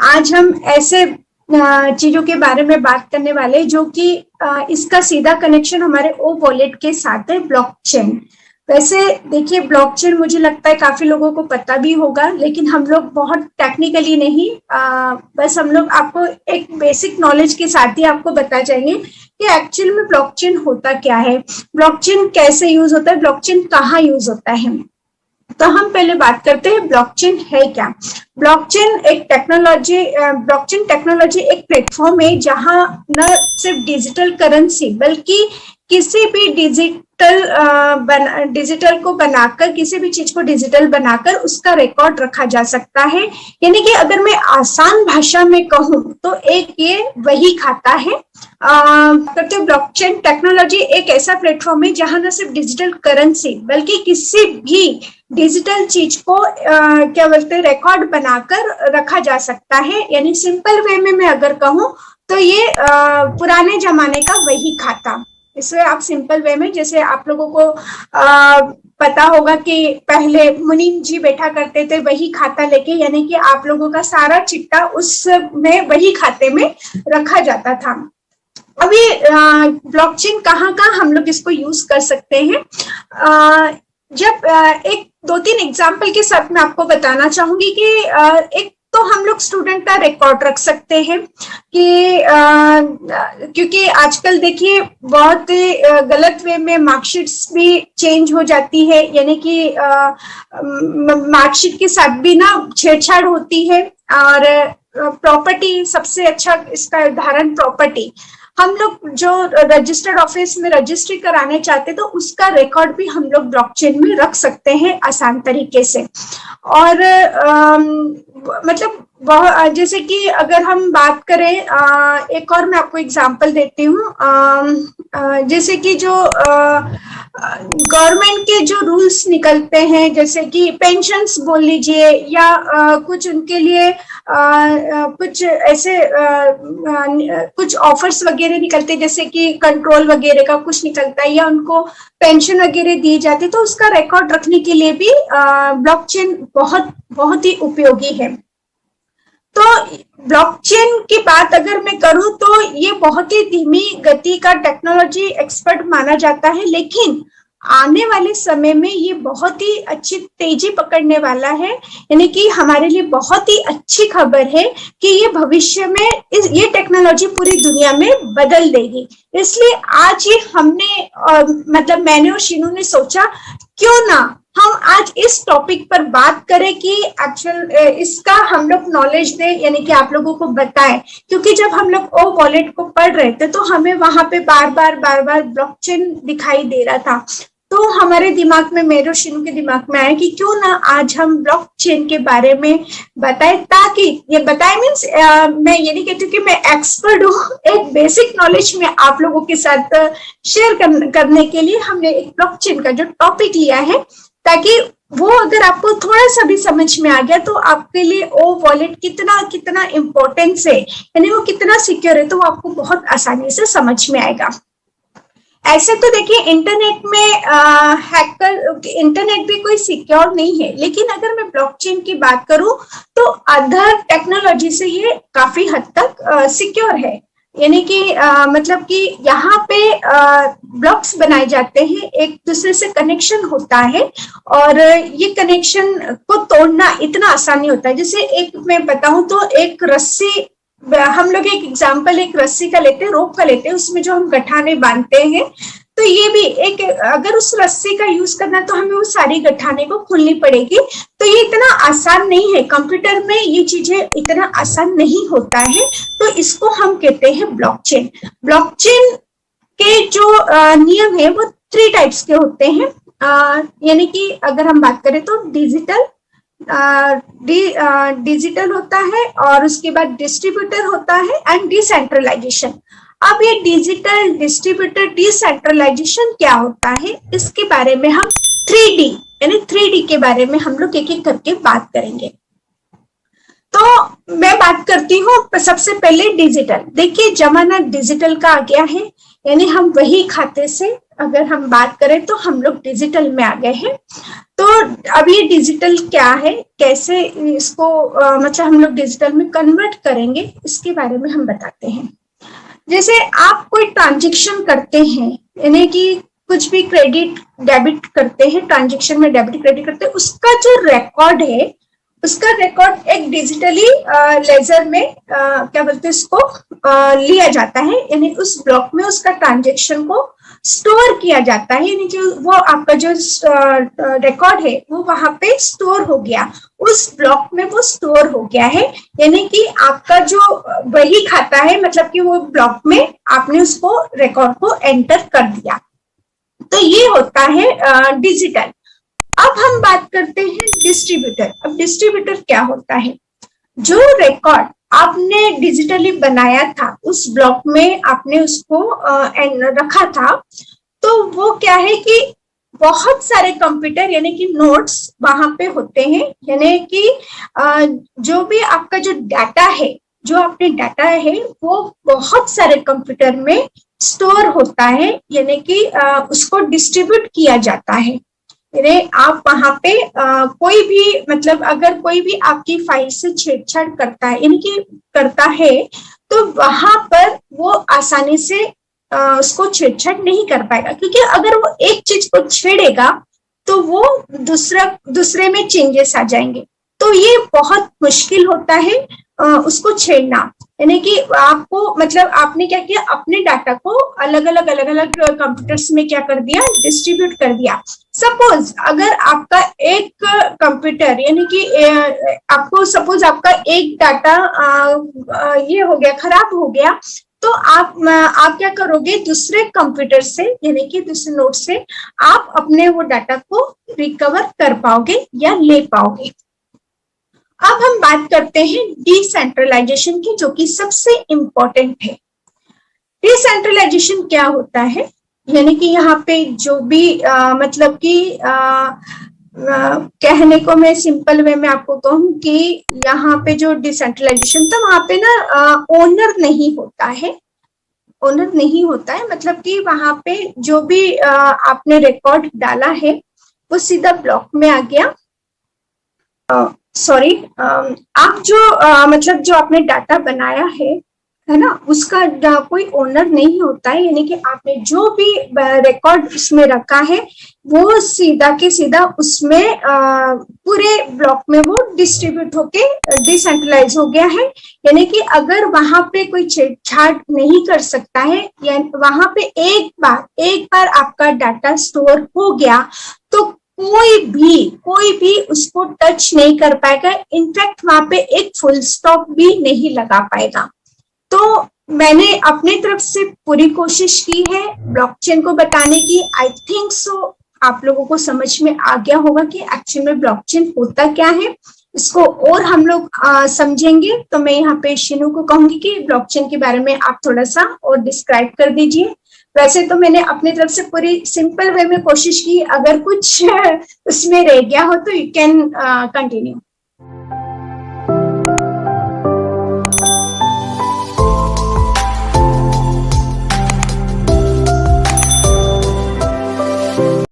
आज हम ऐसे चीजों के बारे में बात करने वाले जो कि इसका सीधा कनेक्शन हमारे ओ वॉलेट के साथ है, ब्लॉकचेन। वैसे देखिए, ब्लॉकचेन मुझे लगता है काफी लोगों को पता भी होगा, लेकिन हम लोग बहुत टेक्निकली नहीं, बस हम लोग आपको एक बेसिक नॉलेज के साथ ही आपको बता जाएंगे कि एक्चुअल में ब्लॉकचेन होता क्या है, ब्लॉकचेन कैसे यूज होता है, ब्लॉकचेन कहाँ यूज होता है। तो हम पहले बात करते हैं ब्लॉकचेन है क्या। ब्लॉकचेन टेक्नोलॉजी एक प्लेटफॉर्म है जहां न सिर्फ डिजिटल करेंसी बल्कि किसी भी डिजिटल को बनाकर, किसी भी चीज को डिजिटल बनाकर उसका रिकॉर्ड रखा जा सकता है। यानी कि अगर मैं आसान भाषा में कहूं तो एक ये वही खाता है। करते ब्लॉकचेन टेक्नोलॉजी एक ऐसा प्लेटफॉर्म है जहां न सिर्फ डिजिटल करेंसी बल्कि किसी भी डिजिटल चीज को क्या बोलते हैं, रिकॉर्ड बनाकर रखा जा सकता है। यानी सिंपल वे में मैं अगर कहूं तो ये पुराने जमाने का वही खाता। इसमें आप सिंपल वे में, जैसे आप लोगों को पता होगा कि पहले मुनीम जी बैठा करते थे वही खाता लेके, यानी कि आप लोगों का सारा चिट्ठा उसमें वही खाते में रखा जाता था। अभी ब्लॉकचेन कहाँ हम लोग इसको यूज कर सकते हैं। जब एक 2-3 एग्जाम्पल के साथ मैं आपको बताना चाहूंगी कि एक तो हम लोग स्टूडेंट का रिकॉर्ड रख सकते हैं कि क्योंकि आजकल देखिए बहुत गलत वे में मार्कशीट्स भी चेंज हो जाती है, यानी कि मार्कशीट के साथ भी ना छेड़छाड़ होती है। और प्रॉपर्टी सबसे अच्छा इसका उदाहरण, प्रॉपर्टी हम लोग जो रजिस्टर्ड ऑफिस में रजिस्ट्री कराने चाहते तो उसका रिकॉर्ड भी हम लोग ब्लॉकचेन में रख सकते हैं आसान तरीके से। और मतलब जैसे कि अगर हम बात करें, एक और मैं आपको एग्जांपल देती हूँ। जैसे कि जो गवर्नमेंट के जो रूल्स निकलते हैं, जैसे कि पेंशन्स बोल लीजिए या कुछ उनके लिए कुछ ऐसे कुछ ऑफर्स वगैरह निकलते, जैसे कि कंट्रोल वगैरह का कुछ निकलता है या उनको पेंशन वगैरह दी जाती है, तो उसका रिकॉर्ड रखने के लिए भी ब्लॉकचेन बहुत ही उपयोगी है। तो ब्लॉकचेन की बात अगर मैं करूं तो ये बहुत ही धीमी गति का टेक्नोलॉजी एक्सपर्ट माना जाता है, लेकिन आने वाले समय में ये बहुत ही अच्छी तेजी पकड़ने वाला है। यानी कि हमारे लिए बहुत ही अच्छी खबर है कि ये भविष्य में ये टेक्नोलॉजी पूरी दुनिया में बदल देगी। इसलिए आज ये हमने मतलब मैंने और शीनू ने सोचा क्यों ना हम आज इस टॉपिक पर बात करें कि एक्चुअल इसका हम लोग नॉलेज दें, यानी कि आप लोगों को बताएं। क्योंकि जब हम लोग ओ वॉलेट को पढ़ रहे थे तो हमें वहां पे बार बार ब्लॉकचेन दिखाई दे रहा था। तो हमारे दिमाग में, मेरे और शीनू के दिमाग में आया कि क्यों ना आज हम ब्लॉकचेन के बारे में बताएं, ताकि ये बताएं मीन्स मैं ये नहीं कहती कि मैं एक्सपर्ट हूँ, एक बेसिक नॉलेज में आप लोगों के साथ शेयर करने के लिए हमने एक ब्लॉकचेन का जो टॉपिक लिया है, ताकि वो अगर आपको थोड़ा सा भी समझ में आ गया तो आपके लिए ओ वॉलेट कितना इम्पोर्टेंस है, यानी वो कितना सिक्योर है, तो वो आपको बहुत आसानी से समझ में आएगा। ऐसे तो देखिए इंटरनेट में इंटरनेट भी कोई सिक्योर नहीं है, लेकिन अगर मैं ब्लॉकचेन की बात करूं तो अदर टेक्नोलॉजी से ये काफी हद तक सिक्योर है। यानी कि मतलब कि यहाँ पे ब्लॉक्स बनाए जाते हैं, एक दूसरे से कनेक्शन होता है और ये कनेक्शन को तोड़ना इतना आसान नहीं होता है। जैसे एक मैं बताऊं तो एक रस्सी, हम लोग एक एग्जांपल एक रस्सी का लेते हैं, रोप का लेते हैं, उसमें जो हम गठाने बांधते हैं, तो ये भी एक, अगर उस रस्सी का यूज करना तो हमें वो सारी गठाने को खोलनी पड़ेगी। तो ये इतना आसान नहीं है, कंप्यूटर में ये चीजें इतना आसान नहीं होता है। तो इसको हम कहते हैं ब्लॉकचेन। ब्लॉकचेन के जो नियम है वो 3 टाइप्स के होते हैं। यानी कि अगर हम बात करें तो डिजिटल होता है, और उसके बाद डिस्ट्रीब्यूटर होता है एंड डिसेंट्रलाइजेशन। अब ये डिजिटल, डिस्ट्रीब्यूटर, डिसेंट्रलाइजेशन क्या होता है, इसके बारे में हम 3D यानी 3D के बारे में हम लोग एक एक करके बात करेंगे। तो मैं बात करती हूँ सबसे पहले डिजिटल। देखिए जमाना डिजिटल का आ गया है, यानी हम वही खाते से अगर हम बात करें तो हम लोग डिजिटल में आ गए हैं। तो अब ये डिजिटल क्या है, कैसे इसको मतलब हम लोग डिजिटल में कन्वर्ट करेंगे, इसके बारे में हम बताते हैं। जैसे आप कोई ट्रांजेक्शन करते हैं, यानी कि कुछ भी क्रेडिट डेबिट करते हैं, ट्रांजेक्शन में डेबिट क्रेडिट करते हैं, उसका जो रिकॉर्ड है, उसका रिकॉर्ड एक डिजिटली लेजर में क्या बोलते हैं इसको लिया जाता है, यानी उस ब्लॉक में उसका ट्रांजेक्शन को स्टोर किया जाता है, यानी जो वो आपका जो रिकॉर्ड है वो वहां पे स्टोर हो गया, उस ब्लॉक में वो स्टोर हो गया है, यानी कि आपका जो वही खाता है, मतलब कि वो ब्लॉक में आपने उसको रिकॉर्ड को एंटर कर दिया। तो ये होता है डिजिटल। अब हम बात करते हैं डिस्ट्रीब्यूटर। अब डिस्ट्रीब्यूटर क्या होता है, जो रिकॉर्ड आपने डिजिटली बनाया था, उस ब्लॉक में आपने उसको रखा था, तो वो क्या है कि बहुत सारे कंप्यूटर यानी कि नोड्स वहां पे होते हैं, यानी कि जो भी आपका जो डाटा है, जो आपने डाटा है वो बहुत सारे कंप्यूटर में स्टोर होता है, यानी कि उसको डिस्ट्रीब्यूट किया जाता है। यानी आप वहां पे कोई भी मतलब अगर कोई भी आपकी फाइल से छेड़छाड़ करता है, यानी कि करता है, तो वहां पर वो आसानी से उसको छेड़छाड़ नहीं कर पाएगा, क्योंकि अगर वो एक चीज को छेड़ेगा तो वो दूसरे में चेंजेस आ जाएंगे। तो ये बहुत मुश्किल होता है उसको छेड़ना, यानी कि आपको मतलब आपने क्या किया, अपने डाटा को अलग अलग कंप्यूटर्स में क्या कर दिया, डिस्ट्रीब्यूट कर दिया। सपोज अगर आपका एक कंप्यूटर यानी कि आपको सपोज आपका एक डाटा ये हो गया, खराब हो गया, तो आप क्या करोगे, दूसरे कंप्यूटर से यानी कि दूसरे नोड से आप अपने वो डाटा को रिकवर कर पाओगे या ले पाओगे। अब हम बात करते हैं डिसेंट्रलाइजेशन की, जो कि सबसे इंपॉर्टेंट है। डिसेंट्रलाइजेशन क्या होता है, यानी कि यहाँ पे जो भी मतलब कि कहने को मैं सिंपल वे में आपको कहूँ कि यहाँ पे जो डिसेंट्रलाइजेशन था, वहां पे ना ओनर नहीं होता है, ओनर नहीं होता है, मतलब कि वहां पे जो भी आपने रिकॉर्ड डाला है वो सीधा ब्लॉक में आ गया। सॉरी, आप जो मतलब जो आपने डाटा बनाया है ना, उसका कोई ओनर नहीं होता है, यानी कि आपने जो भी रिकॉर्ड उसमें रखा है वो सीधा के सीधा उसमें पूरे ब्लॉक में वो डिस्ट्रीब्यूट होके डिसेंट्रलाइज हो गया है, यानी कि अगर वहां पे कोई छेड़छाड़ नहीं कर सकता है, या वहां पे एक बार आपका डाटा स्टोर हो गया तो कोई भी उसको टच नहीं कर पाएगा, इनफैक्ट वहां पे एक फुल स्टॉप भी नहीं लगा पाएगा। तो मैंने अपने तरफ से पूरी कोशिश की है ब्लॉकचेन को बताने की। आई थिंक सो आप लोगों को समझ में आ गया होगा कि एक्चुअल में ब्लॉकचेन होता क्या है, इसको और हम लोग समझेंगे। तो मैं यहाँ पे शिनू को कहूंगी कि ब्लॉकचेन के बारे में आप थोड़ा सा और डिस्क्राइब कर दीजिए। वैसे तो मैंने अपनी तरफ से पूरी सिंपल वे में कोशिश की, अगर कुछ उसमें रह गया हो तो यू कैन कंटिन्यू।